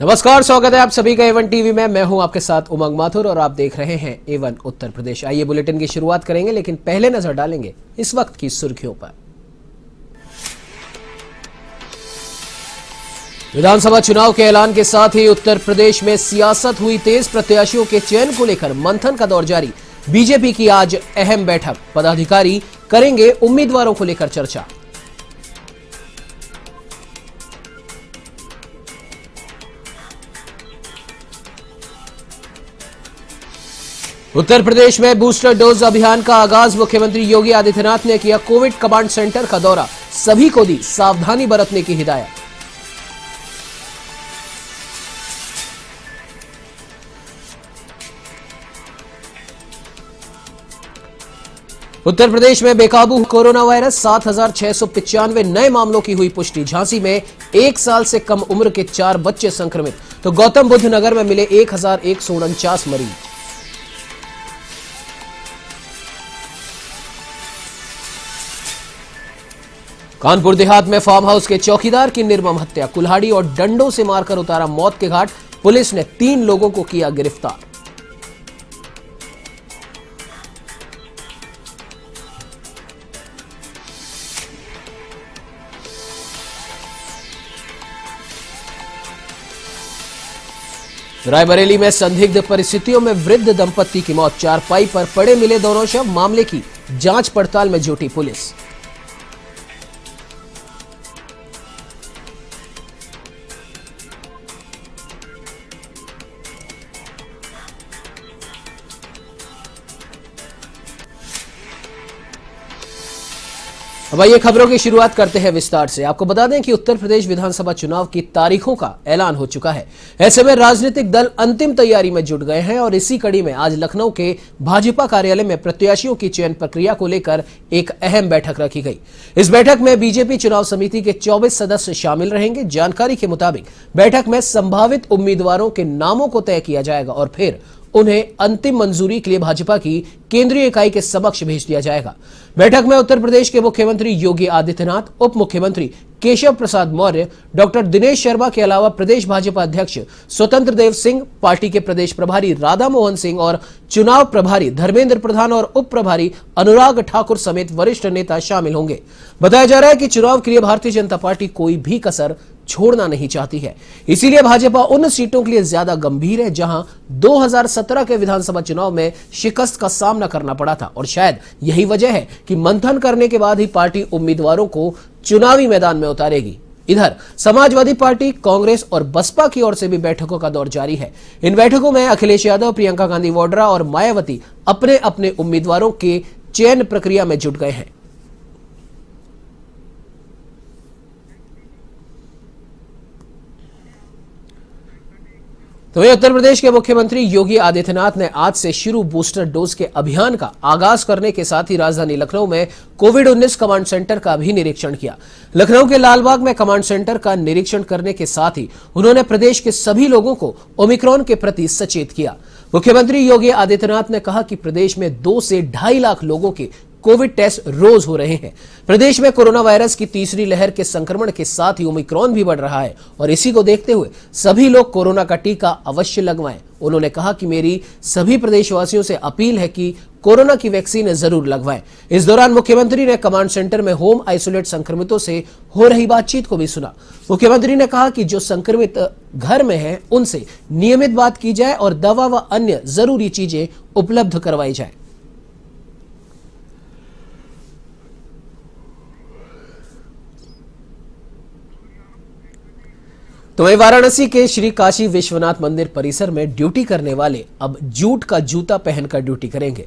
नमस्कार, स्वागत है आप सभी का A1 टीवी में। मैं हूं आपके साथ उमंग माथुर और आप देख रहे हैं A1 उत्तर प्रदेश। आइए बुलेटिन की शुरुआत करेंगे, लेकिन पहले नजर डालेंगे इस वक्त की सुर्खियों पर। विधानसभा चुनाव के ऐलान के साथ ही उत्तर प्रदेश में सियासत हुई तेज। प्रत्याशियों के चयन को लेकर मंथन का दौर जारी। बीजेपी की आज अहम बैठक, पदाधिकारी करेंगे उम्मीदवारों को लेकर चर्चा। उत्तर प्रदेश में बूस्टर डोज अभियान का आगाज। मुख्यमंत्री योगी आदित्यनाथ ने किया कोविड कमांड सेंटर का दौरा, सभी को दी सावधानी बरतने की हिदायत। उत्तर प्रदेश में बेकाबू कोरोना वायरस, 7,695 नए मामलों की हुई पुष्टि। झांसी में 1 साल से कम उम्र के 4 बच्चे संक्रमित, तो गौतम बुद्ध नगर में मिले 1,149 मरीज। कानपुर देहात में फार्म हाउस के चौकीदार की निर्मम हत्या, कुल्हाड़ी और डंडों से मारकर उतारा मौत के घाट। पुलिस ने 3 लोगों को किया गिरफ्तार। रायबरेली में संदिग्ध परिस्थितियों में वृद्ध दंपत्ति की मौत, चारपाई पर पड़े मिले दोनों शव। मामले की जांच पड़ताल में जुटी पुलिस। अब आइए खबरों की शुरुआत करते हैं विस्तार से। आपको बता दें कि उत्तर प्रदेश विधानसभा चुनाव की तारीखों का ऐलान हो चुका है। ऐसे में राजनीतिक दल अंतिम तैयारी में जुट गए हैं और इसी कड़ी में आज लखनऊ के भाजपा कार्यालय में प्रत्याशियों की चयन प्रक्रिया को लेकर एक अहम बैठक रखी गई। इस बैठक में बीजेपी चुनाव समिति के 24 सदस्य शामिल रहेंगे। जानकारी के मुताबिक बैठक में संभावित उम्मीदवारों के नामों को तय किया जाएगा और फिर उन्हें अंतिम मंजूरी के लिए भाजपा की केंद्रीय इकाई के समक्ष भेज दिया जाएगा। बैठक में उत्तर प्रदेश के मुख्यमंत्री योगी आदित्यनाथ, उप मुख्यमंत्री केशव प्रसाद मौर्य, डॉक्टर दिनेश शर्मा के अलावा प्रदेश भाजपा अध्यक्ष स्वतंत्र देव सिंह, पार्टी के प्रदेश प्रभारी राधा मोहन सिंह और चुनाव प्रभारी धर्मेंद्र प्रधान और उप प्रभारी अनुराग ठाकुर समेत वरिष्ठ नेता शामिल होंगे। बताया जा रहा है कि चुनाव के लिए भारतीय जनता पार्टी कोई भी कसर छोड़ना नहीं चाहती है। इसीलिए भाजपा उन सीटों के लिए ज्यादा गंभीर है जहां 2017 के विधानसभा चुनाव में शिकस्त का सामना करना पड़ा था और शायद यही वजह है कि मंथन करने के बाद ही पार्टी उम्मीदवारों को चुनावी मैदान में उतारेगी। इधर समाजवादी पार्टी, कांग्रेस और बसपा की ओर से भी बैठकों का दौर जारी है। इन बैठकों में अखिलेश यादव, प्रियंका गांधी वाड्रा और मायावती अपने अपने उम्मीदवारों के चयन प्रक्रिया में जुट गए हैं। तो उत्तर प्रदेश के मुख्यमंत्री योगी आदित्यनाथ ने आज से शुरू बूस्टर डोज के अभियान का आगाज करने के साथ ही राजधानी लखनऊ में कोविड-19 कमांड सेंटर का भी निरीक्षण किया। लखनऊ के लालबाग में कमांड सेंटर का निरीक्षण करने के साथ ही उन्होंने प्रदेश के सभी लोगों को ओमिक्रॉन के प्रति सचेत किया। मुख्यमंत्री योगी आदित्यनाथ ने कहा कि प्रदेश में 2 से 2.5 लाख लोगों के कोविड टेस्ट रोज हो रहे हैं। प्रदेश में कोरोना वायरस की तीसरी लहर के संक्रमण के साथ ही ओमिक्रॉन भी बढ़ रहा है और इसी को देखते हुए सभी लोग कोरोना का टीका अवश्य लगवाएं। उन्होंने कहा कि मेरी सभी प्रदेशवासियों से अपील है कि कोरोना की वैक्सीन जरूर लगवाएं। इस दौरान मुख्यमंत्री ने कमांड सेंटर में होम आइसोलेट संक्रमितों से हो रही बातचीत को भी सुना। मुख्यमंत्री ने कहा कि जो संक्रमित घर में हैं उनसे नियमित बात की जाए और दवा व अन्य जरूरी चीजें उपलब्ध करवाई जाए। तो वहीं वाराणसी के श्री काशी विश्वनाथ मंदिर परिसर में ड्यूटी करने वाले अब जूट का जूता पहनकर ड्यूटी करेंगे।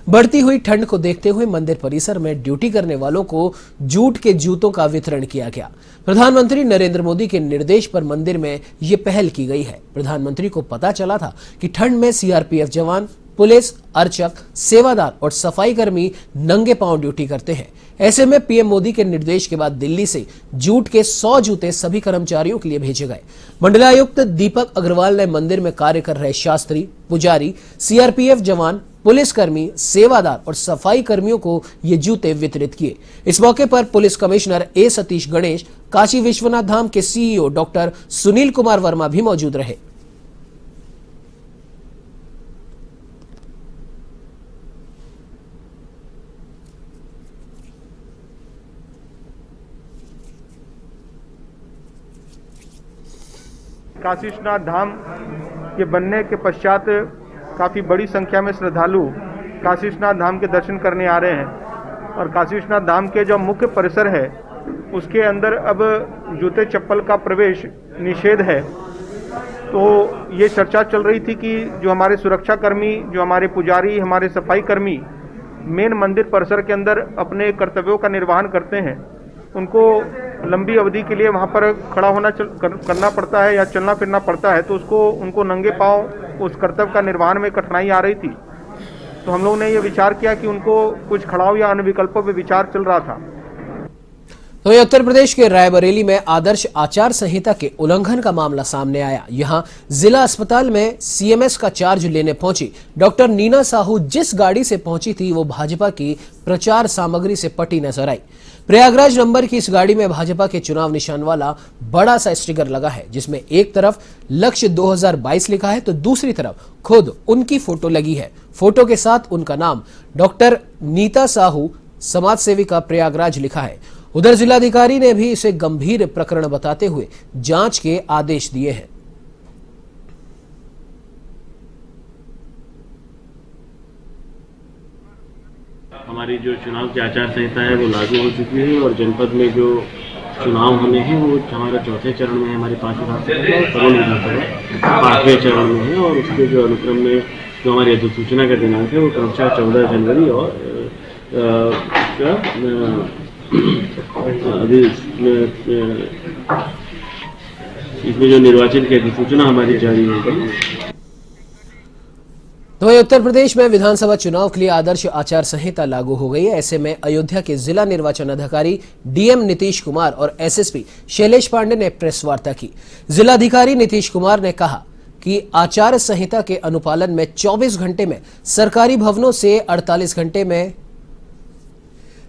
बढ़ती हुई ठंड को देखते हुए मंदिर परिसर में ड्यूटी करने वालों को जूट के जूतों का वितरण किया गया। प्रधानमंत्री नरेंद्र मोदी के निर्देश पर मंदिर में ये पहल की गई है। प्रधानमंत्री को पता चला था कि ठंड में सीआरपीएफ जवान, पुलिस, अर्चक, सेवादार और सफाई कर्मी नंगे पांव ड्यूटी करते हैं। ऐसे में पीएम मोदी के निर्देश के बाद दिल्ली से जूट के 100 जूते सभी कर्मचारियों के लिए भेजे गए। मंडलायुक्त दीपक अग्रवाल ने मंदिर में कार्य कर रहे शास्त्री, पुजारी, सीआरपीएफ जवान, पुलिसकर्मी, सेवादार और सफाई कर्मियों को ये जूते वितरित किए। इस मौके पर पुलिस कमिश्नर ए सतीश गणेश, काशी विश्वनाथ धाम के सीईओ डॉक्टर सुनील कुमार वर्मा भी मौजूद रहे। काशी विश्वनाथ धाम के बनने के पश्चात काफ़ी बड़ी संख्या में श्रद्धालु काशी विश्वनाथ धाम के दर्शन करने आ रहे हैं और काशी विश्वनाथ धाम के जो मुख्य परिसर है उसके अंदर अब जूते चप्पल का प्रवेश निषेध है। तो ये चर्चा चल रही थी कि जो हमारे सुरक्षा कर्मी, जो हमारे पुजारी, हमारे सफाई कर्मी मेन मंदिर परिसर के अंदर अपने कर्तव्यों का निर्वहन करते हैं, उनको लंबी अवधि के लिए वहाँ पर खड़ा होना करना पड़ता है या चलना फिरना पड़ता है, तो उनको नंगे पांव उस कर्तव्य का निर्वहन में कठिनाई आ रही थी। तो हम लोगों ने ये विचार किया कि उनको कुछ खड़ाव या अन्य विकल्पों पर विचार चल रहा था। तो ये उत्तर प्रदेश के रायबरेली में आदर्श आचार संहिता के उल्लंघन का मामला सामने आया। यहां जिला अस्पताल में सीएमएस का चार्ज लेने पहुंची डॉक्टर नीना साहू जिस गाड़ी से पहुंची थी वो भाजपा की प्रचार सामग्री से पटी नजर आई। प्रयागराज नंबर की इस गाड़ी में भाजपा के चुनाव निशान वाला बड़ा सा स्टिकर लगा है, जिसमें एक तरफ लक्ष्य 2022 लिखा है तो दूसरी तरफ खुद उनकी फोटो लगी है। फोटो के साथ उनका नाम डॉक्टर नीता साहू समाज सेविका प्रयागराज लिखा है। उधर जिलाधिकारी ने भी इसे गंभीर प्रकरण बताते हुए जांच के आदेश दिए हैं। हमारी जो चुनाव की आचार संहिता है वो लागू हो चुकी है और जनपद में जो चुनाव होने हैं वो हमारा चौथे चरण में है। हमारे 5 विधानसभा और करोड़ विधानसभा 5वें चरण में है और उसके जो अनुक्रम में जो हमारी अधिसूचना का दिनांक है वो क्रमशः 14 जनवरी और अभी इसमें जो निर्वाचन की अधिसूचना हमारी जारी होगी। तो उत्तर प्रदेश में विधानसभा चुनाव के लिए आदर्श आचार संहिता लागू हो गई है। ऐसे में अयोध्या के जिला निर्वाचन अधिकारी डीएम नीतीश कुमार और एसएसपी शैलेश पांडे ने प्रेस वार्ता की। जिलाधिकारी नीतीश कुमार ने कहा कि आचार संहिता के अनुपालन में 24 घंटे में सरकारी भवनों से, 48 घंटे में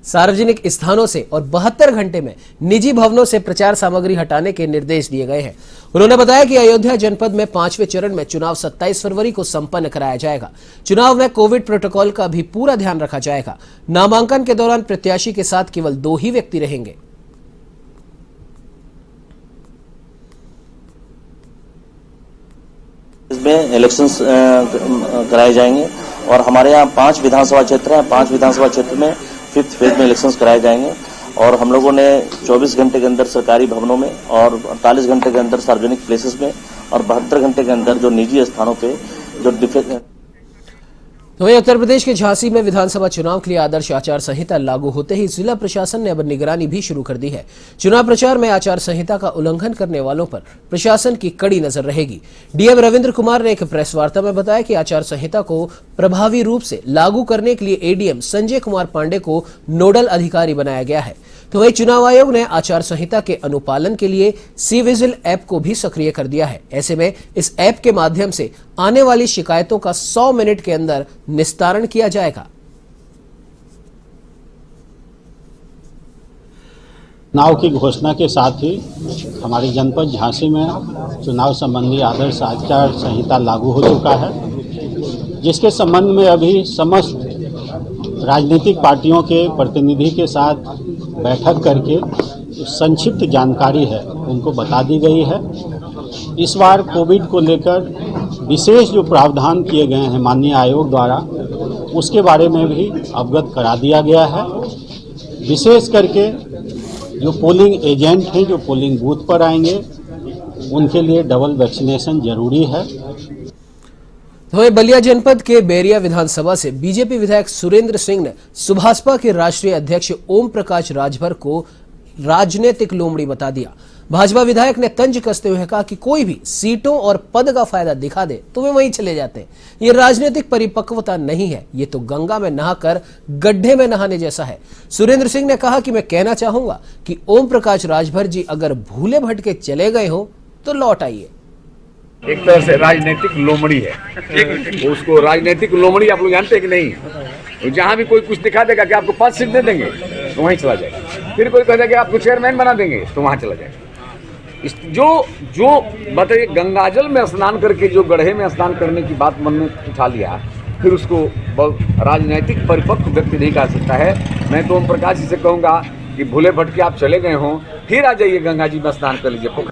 सार्वजनिक स्थानों से और 72 घंटे में निजी भवनों से प्रचार सामग्री हटाने के निर्देश दिए गए हैं। उन्होंने बताया कि अयोध्या जनपद में 5वें चरण में चुनाव 27 फरवरी को संपन्न कराया जाएगा। चुनाव में कोविड प्रोटोकॉल का भी पूरा ध्यान रखा जाएगा। नामांकन के दौरान प्रत्याशी के साथ केवल 2 ही व्यक्ति रहेंगे। इसमें इलेक्शंस कराए जाएंगे और हमारे यहाँ 5 विधानसभा क्षेत्र हैं। 5 विधानसभा क्षेत्र में 5th फेज में इलेक्शंस कराए जाएंगे और हम लोगों ने 24 घंटे के अंदर सरकारी भवनों में और 48 घंटे के अंदर सार्वजनिक प्लेसेस में और 72 घंटे के अंदर जो निजी स्थानों पे जो तो वहीं उत्तर प्रदेश के झांसी में विधानसभा चुनाव के लिए आदर्श आचार संहिता लागू होते ही जिला प्रशासन ने अब निगरानी भी शुरू कर दी है। चुनाव प्रचार में आचार संहिता का उल्लंघन करने वालों पर प्रशासन की कड़ी नजर रहेगी। डीएम रविंद्र कुमार ने एक प्रेस वार्ता में बताया कि आचार संहिता को प्रभावी रूप से लागू करने के लिए एडीएम संजय कुमार पांडे को नोडल अधिकारी बनाया गया है। तो वही चुनाव आयोग ने आचार संहिता के अनुपालन के लिए सी विजिल ऐप को भी सक्रिय कर दिया है। ऐसे में इस ऐप के माध्यम से आने वाली शिकायतों का 100 मिनट के अंदर निस्तारण किया जाएगा। चुनाव की घोषणा के साथ ही हमारे जनपद झांसी में चुनाव संबंधी आदर्श आचार संहिता लागू हो चुका है, जिसके संबंध में अभी समस्त राजनीतिक पार्टियों के प्रतिनिधि के साथ बैठक करके संक्षिप्त जानकारी है उनको बता दी गई है। इस बार कोविड को लेकर विशेष जो प्रावधान किए गए हैं माननीय आयोग द्वारा, उसके बारे में भी अवगत करा दिया गया है। विशेष करके जो पोलिंग एजेंट हैं जो पोलिंग बूथ पर आएंगे उनके लिए डबल वैक्सीनेशन जरूरी है। तो बलिया जनपद के बैरिया विधानसभा से बीजेपी विधायक सुरेंद्र सिंह ने सुभाषपा के राष्ट्रीय अध्यक्ष ओम प्रकाश राजभर को राजनीतिक लोमड़ी बता दिया। भाजपा विधायक ने तंज कसते हुए कहा कि कोई भी सीटों और पद का फायदा दिखा दे तो वे वहीं चले जाते हैं। ये राजनीतिक परिपक्वता नहीं है, ये तो गंगा में नहाकर गड्ढे में नहाने जैसा है। सुरेंद्र सिंह ने कहा कि मैं कहना चाहूंगा कि ओम प्रकाश राजभर जी अगर भूले भटके चले गए हो तो लौट आइए। एक तरह से राजनीतिक लोमड़ी है, उसको राजनीतिक लोमड़ी आप लोग जानते हैं कि नहीं। जहां भी कोई कुछ दिखा देगा कि आपको 5 सीट दे देंगे तो वहीं चला जाएगा, फिर कोई कहेगा कि आपको चेयरमैन बना देंगे तो वहां चला जाएगा। जो बताइए, गंगाजल में स्नान करके जो गड्ढे में स्नान करने की बात मन में उठा लिया, फिर उसको राजनीतिक परिपक्व व्यक्ति नहीं कह सकता है। मैं तो ओम प्रकाश जी से कहूँगा कि भूले भटके आप चले गए हों, फिर आ जाइए गंगा जी में स्नान कर लीजिए।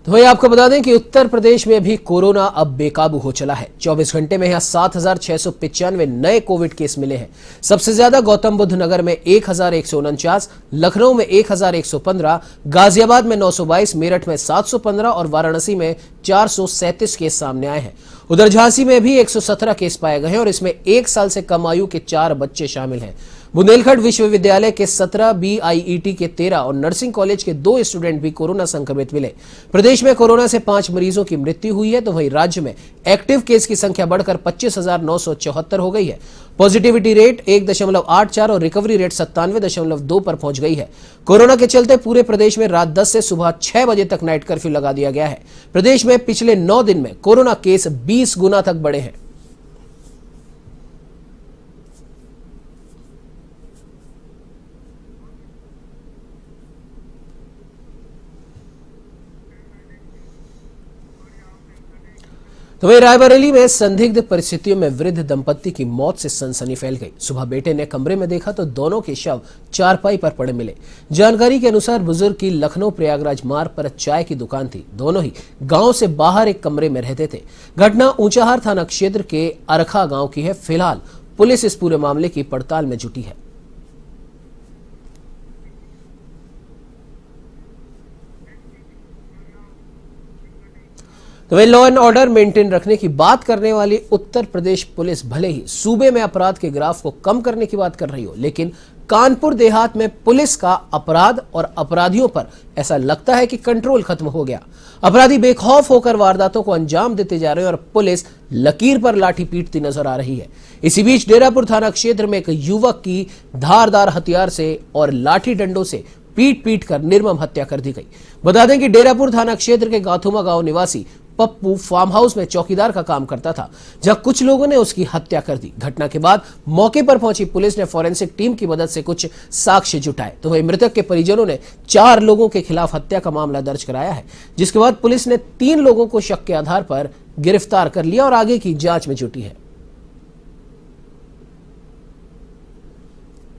तो वही आपको बता दें कि उत्तर प्रदेश में भी कोरोना अब बेकाबू हो चला है। 24 घंटे में यहां 7,695 नए कोविड केस मिले हैं। सबसे ज्यादा गौतम बुद्ध नगर में 1,149, लखनऊ में 1,115, गाजियाबाद में 922, मेरठ में 715 और वाराणसी में 437 केस सामने आए हैं। उधर झांसी में भी 117 केस पाए गए हैं और इसमें 1 साल से कम आयु के 4 बच्चे शामिल हैं। बुंदेलखंड विश्वविद्यालय के 17, BIET के 13 और नर्सिंग कॉलेज के 2 स्टूडेंट भी कोरोना संक्रमित मिले। प्रदेश में कोरोना से 5 मरीजों की मृत्यु हुई है, तो वहीं राज्य में एक्टिव केस की संख्या बढ़कर 25,974 हो गई है। पॉजिटिविटी रेट 1.84 और रिकवरी रेट 97.2 पर पहुंच गई है। कोरोना के चलते पूरे प्रदेश में रात 10 से सुबह 6 बजे तक नाइट कर्फ्यू लगा दिया गया है। प्रदेश में पिछले 9 दिन में कोरोना केस 20 गुना तक बढ़े हैं। तो वही रायबरेली में संदिग्ध परिस्थितियों में वृद्ध दंपत्ति की मौत से सनसनी फैल गई। सुबह बेटे ने कमरे में देखा तो दोनों के शव चारपाई पर पड़े मिले। जानकारी के अनुसार बुजुर्ग की लखनऊ प्रयागराज मार्ग पर चाय की दुकान थी। दोनों ही गांव से बाहर एक कमरे में रहते थे। घटना ऊंचाहार थाना क्षेत्र के अरखा गांव की है। फिलहाल पुलिस इस पूरे मामले की पड़ताल में जुटी है। तो वे लॉ एंड ऑर्डर मेंटेन रखने की बात करने वाली उत्तर प्रदेश पुलिस भले ही सूबे में अपराध के ग्राफ को कम करने की बात कर रही हो, लेकिन कानपुर देहात में पुलिस का अपराध और अपराधियों पर ऐसा लगता है कि कंट्रोल खत्म हो गया। अपराधी बेखौफ होकर वारदातों को अंजाम देते जा रहे हैं और पुलिस लकीर पर लाठी पीटती नजर आ रही है। इसी बीच डेरापुर थाना क्षेत्र में एक युवक की धारदार हथियार से और लाठी डंडों से पीट कर निर्मम हत्या कर दी गई। बता दें कि डेरापुर थाना क्षेत्र के गाथुमा गांव निवासी पप्पू फार्म हाउस में चौकीदार का काम करता था, जहां कुछ लोगों ने उसकी हत्या कर दी। घटना के बाद मौके पर पहुंची पुलिस ने फॉरेंसिक टीम की मदद से कुछ साक्ष्य जुटाए। तो वही मृतक के परिजनों ने 4 लोगों के खिलाफ हत्या का मामला दर्ज कराया है, जिसके बाद पुलिस ने 3 लोगों को शक के आधार पर गिरफ्तार कर लिया और आगे की जांच में जुटी है।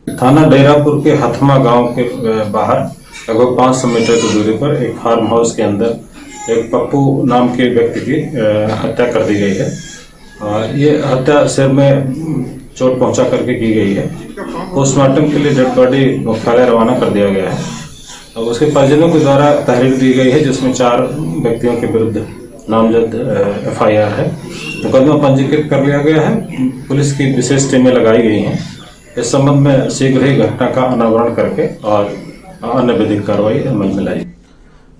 थाना डेरापुर के हथमा गांव के बाहर लगभग 500 मीटर की दूरी पर एक फार्म हाउस के अंदर एक पप्पू नाम के व्यक्ति की हत्या कर दी गई है। ये हत्या सिर में चोट पहुंचा करके की गई है। पोस्टमार्टम के लिए डेड बॉडी मुख्यालय रवाना कर दिया गया है। अब उसके परिजनों के द्वारा तहरीर दी गई है, जिसमें 4 व्यक्तियों के विरुद्ध नामजद FIR है। मुकदमा पंजीकृत कर लिया गया है। पुलिस की विशेष टीमें लगाई गई हैं। इस संबंध में शीघ्र ही घटना का अनावरण करके और अन्य विधिक कार्रवाई अमल में लाई।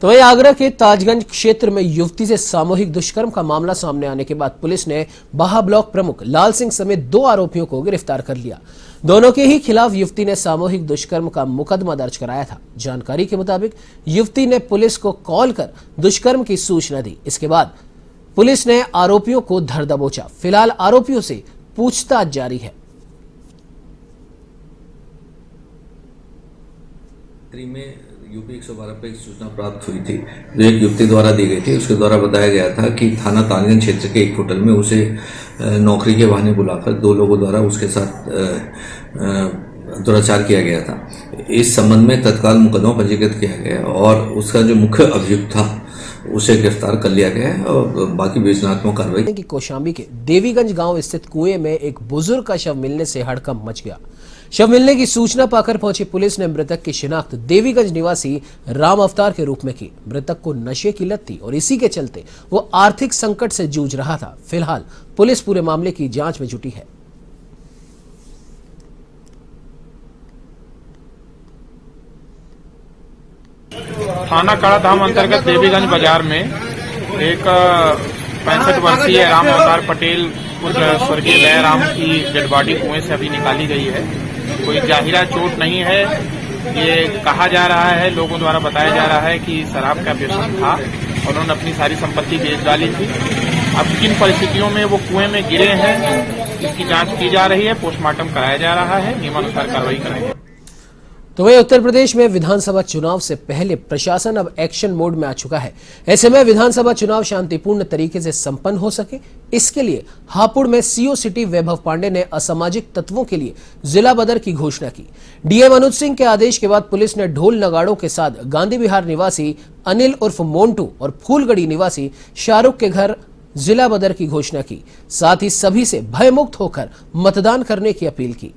तो वही आगरा के ताजगंज क्षेत्र में युवती से सामूहिक दुष्कर्म का मामला सामने आने के बाद पुलिस ने बाहा ब्लॉक प्रमुख लाल सिंह समेत 2 आरोपियों को गिरफ्तार कर लिया। दोनों के ही खिलाफ युवती ने सामूहिक दुष्कर्म का मुकदमा दर्ज कराया था। जानकारी के मुताबिक युवती ने पुलिस को कॉल कर दुष्कर्म की सूचना दी। इसके बाद पुलिस ने आरोपियों को धर दबोचा। फिलहाल आरोपियों से पूछताछ जारी है। में यूपी 112 पे एक सूचना प्राप्त हुई थी, जो एक युवती द्वारा दी गई थी। उसके द्वारा बताया गया था कि थाना ताजगंज क्षेत्र के एक होटल में उसे नौकरी के बहाने बुलाकर 2 लोगों द्वारा उसके साथ दुराचार किया गया था। इस संबंध में तत्काल मुकदमा पंजीकृत किया गया और उसका जो मुख्य अभियुक्त था उसे गिरफ्तार कर लिया गया है और बाकी विवेचनात्मक कार्रवाई की। कौशाम्बी के देवीगंज गांव स्थित कुएं में एक बुजुर्ग का शव मिलने से हड़कंप मच गया। शव मिलने की सूचना पाकर पहुंची पुलिस ने मृतक की शिनाख्त देवीगंज निवासी राम अवतार के रूप में की। मृतक को नशे की लत थी और इसी के चलते वो आर्थिक संकट से जूझ रहा था। फिलहाल पुलिस पूरे मामले की जांच में जुटी है। थाना कड़ाधाम अंतर्गत देवीगंज बाजार में एक 65 वर्षीय राम अवतार पटेल उर्फ स्वर्गीय दयाराम की डेड बॉडी कुएं से अभी निकाली गई है। कोई जाहिरा चोट नहीं है। ये कहा जा रहा है, लोगों द्वारा बताया जा रहा है कि शराब का व्यसन था और उन्होंने अपनी सारी संपत्ति बेच डाली थी। अब किन परिस्थितियों में वो कुएं में गिरे हैं इसकी जांच की जा रही है, पोस्टमार्टम कराया जा रहा है, नियमानुसार कार्रवाई कराएंगे। तो वहीं उत्तर प्रदेश में विधानसभा चुनाव से पहले प्रशासन अब एक्शन मोड में आ चुका है। ऐसे में विधानसभा चुनाव शांतिपूर्ण तरीके से संपन्न हो सके, इसके लिए हापुड़ में सीओ सिटी वैभव पांडे ने असामाजिक तत्वों के लिए जिला बदर की घोषणा की। डीएम अनुज सिंह के आदेश के बाद पुलिस ने ढोल नगाड़ों के साथ गांधी विहार निवासी अनिल उर्फ मोन्टू और फूलगढ़ी निवासी शाहरुख के घर जिला बदर की घोषणा की। साथ ही सभी से भयमुक्त होकर मतदान करने की अपील की।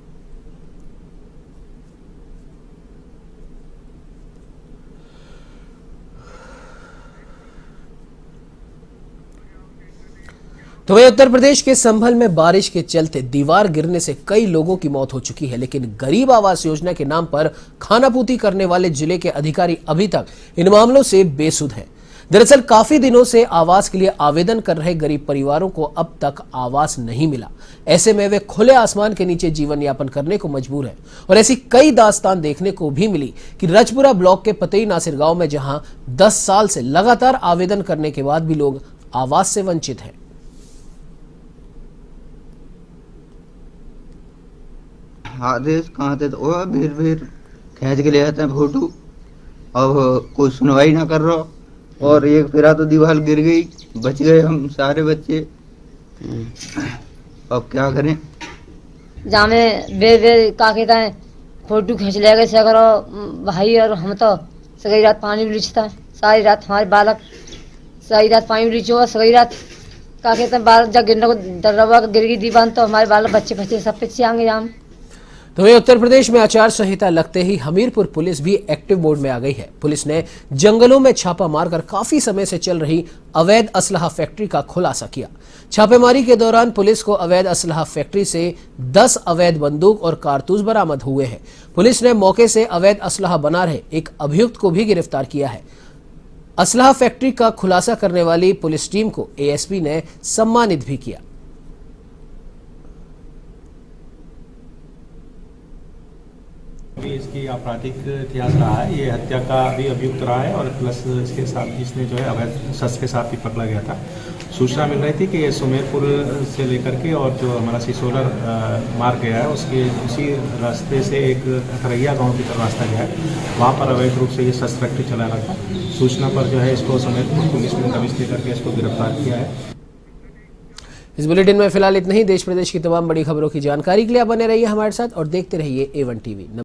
तो वही उत्तर प्रदेश के संभल में बारिश के चलते दीवार गिरने से कई लोगों की मौत हो चुकी है, लेकिन गरीब आवास योजना के नाम पर खानापूर्ति करने वाले जिले के अधिकारी अभी तक इन मामलों से बेसुध हैं। दरअसल काफी दिनों से आवास के लिए आवेदन कर रहे गरीब परिवारों को अब तक आवास नहीं मिला। ऐसे में वे खुले आसमान के नीचे जीवन यापन करने को मजबूर हैं और ऐसी कई दास्तान देखने को भी मिली कि रजपुरा ब्लॉक के पतेई नासिर गांव में जहां 10 साल से लगातार आवेदन करने के बाद भी लोग आवास से वंचित हैं। आदेश कहाँ थे तो वो भीड़ खींच के ले जाते हैं फोटो। अब कोई सुनवाई ना कर रहा और एक फिरा तो दीवार गिर गई, बच गए हम सारे बच्चे। अब क्या करें? जामे बेर का कहता है फोटो खींच ले गए सगरो भाई और हम तो सगई रात पानी उलीचता, सारी रात हमारे बालक सारी रात पानी उलीचो, सगई रात का कहते हैं बालक जब गिरने को दरवा गिर गई दीवान तो हमारे बालक बच्चे बच्चे सब पीछे आएंगे। जाम तो वही उत्तर प्रदेश में आचार संहिता लगते ही हमीरपुर पुलिस भी एक्टिव मोड में आ गई है। पुलिस ने जंगलों में छापा मारकर काफी समय से चल रही अवैध असलहा फैक्ट्री का खुलासा किया। छापेमारी के दौरान पुलिस को अवैध असलहा फैक्ट्री से 10 अवैध बंदूक और कारतूस बरामद हुए हैं। पुलिस ने मौके से अवैध असलहा बना रहे एक अभियुक्त को भी गिरफ्तार किया है। असलहा फैक्ट्री का खुलासा करने वाली पुलिस टीम को एएसपी ने सम्मानित भी किया। भी इसकी आपराधिक इतिहास रहा है, ये हत्या का भी अभियुक्त रहा है और प्लस इसके साथ इसने जो है अवैध शस्त्र के साथ भी पकड़ा गया था। सूचना मिल रही थी कि ये सुमेरपुर से लेकर के और जो हमारा सिसोलर मार्ग गया है उसके उसी रास्ते से एक खरैया गांव की तरफ रास्ता गया है, वहाँ पर अवैध रूप से ये शस्त्र फैक्ट्री चला रहा था। सूचना पर जो है इसको सुमेरपुर पुलिस ने दबिश देकर के इसको गिरफ्तार किया है। इस बुलेटिन में फिलहाल इतना ही। देश प्रदेश की तमाम बड़ी खबरों की जानकारी के लिए आप बने रहिए हमारे साथ और देखते रहिए A1 TV।